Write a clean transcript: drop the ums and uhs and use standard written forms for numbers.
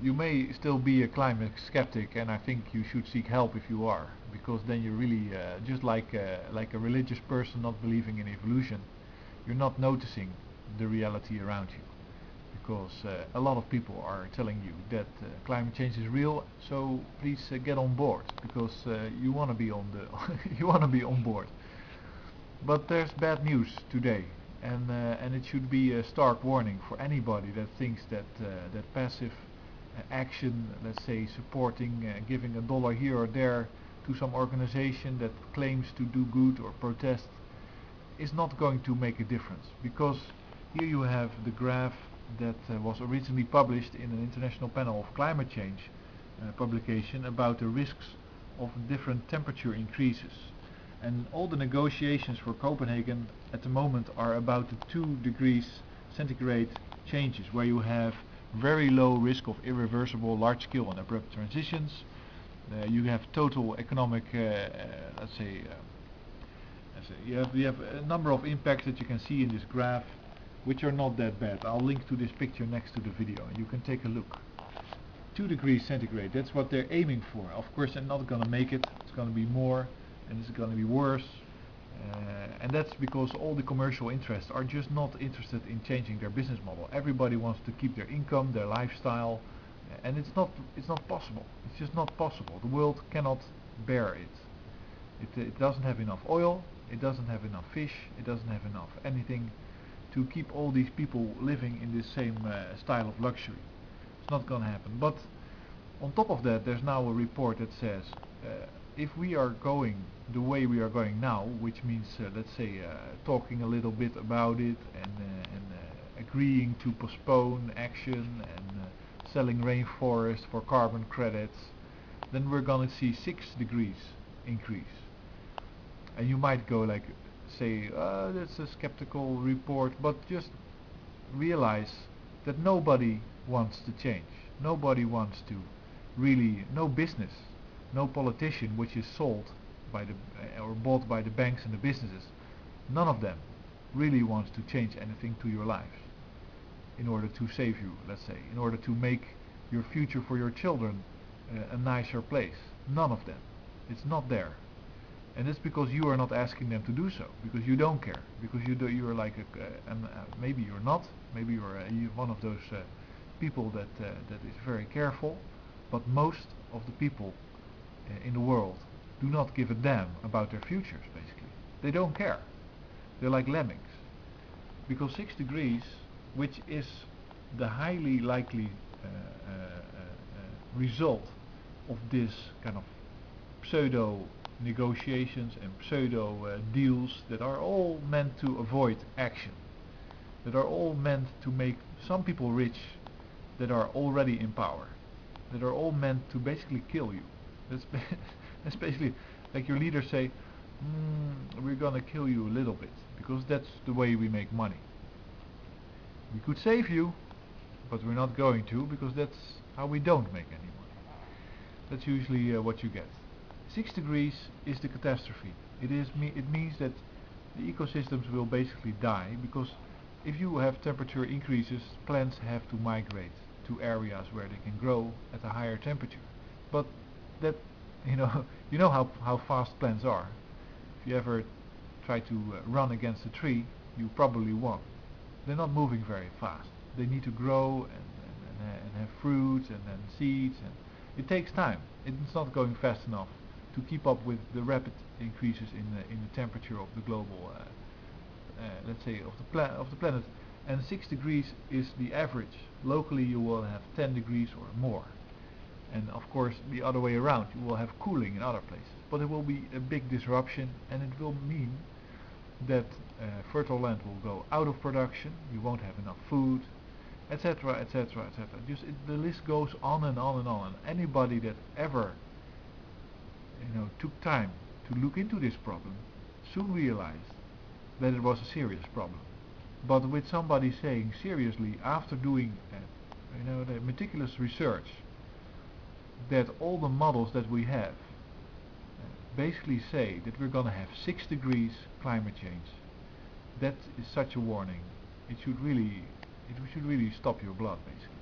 you may still be a climate skeptic, and I think you should seek help if you are, because then you're really just like a religious person not believing in evolution. You're not noticing the reality around you, because a lot of people are telling you that climate change is real. So please get on board, because you want to be on the you want to be on board. But there's bad news today, and it should be a stark warning for anybody that thinks that that passive action, let's say supporting, giving a dollar here or there to some organization that claims to do good or protest, is not going to make a difference. Because here you have the graph that was originally published in an international panel of climate change publication about the risks of different temperature increases. And all the negotiations for Copenhagen at the moment are about the 2 degrees centigrade changes, where you have very low risk of irreversible, large-scale and abrupt transitions. You have total economic, you have a number of impacts that you can see in this graph, which are not that bad. I'll link to this picture next to the video, and you can take a look. 2 degrees centigrade, that's what they're aiming for. Of course, they're not going to make it. It's going to be more, and it's going to be worse. And that's because all the commercial interests are just not interested in changing their business model. Everybody wants to keep their income, their lifestyle, and it's not possible. It's just not possible. The world cannot bear it. It doesn't have enough oil, it doesn't have enough fish, it doesn't have enough anything to keep all these people living in this same style of luxury. It's not going to happen. But on top of that, there's now a report that says if we are going the way we are going now, which means let's say talking a little bit about it and agreeing to postpone action and selling rainforest for carbon credits, then we're going to see 6 degrees increase. And you might go like, say, that's a skeptical report, but just realize that nobody wants to change. Nobody wants to really, no business, no politician which is sold by the or bought by the banks and the businesses, none of them really wants to change anything to your lives in order to save you, let's say, in order to make your future for your children a nicer place. None of them. It's not there. And it's because you are not asking them to do so, because you don't care, because you're like maybe you're not, maybe you're one of those people that is very careful, but most of the people in the world do not give a damn about their futures. Basically, they don't care. They're like lemmings, because 6 degrees, which is the highly likely result of this kind of pseudo negotiations and pseudo deals that are all meant to avoid action, that are all meant to make some people rich that are already in power, that are all meant to basically kill you. That's basically like your leaders say, we're gonna kill you a little bit, because that's the way we make money. We could save you, but we're not going to, because that's how we don't make any money. That's usually what you get. 6 degrees is the catastrophe. It means that the ecosystems will basically die, because if you have temperature increases, plants have to migrate to areas where they can grow at a higher temperature. But that, you know how fast plants are. If you ever try to run against a tree, you probably won't. They're not moving very fast. They need to grow and have fruits and then seeds, and it takes time. It's not going fast enough to keep up with the rapid increases in the temperature of the global, let's say, of the planet. And 6 degrees is the average. Locally, you will have 10 degrees or more. And of course, the other way around, you will have cooling in other places. But it will be a big disruption, and it will mean that fertile land will go out of production. You won't have enough food, etc., etc., etc. The list goes on and on and on. And anybody that ever took time to look into this problem soon realized that it was a serious problem. But with somebody saying seriously, after doing the meticulous research, that all the models that we have basically say that we're going to have 6 degrees climate change, that is such a warning. It should really stop your blood, basically.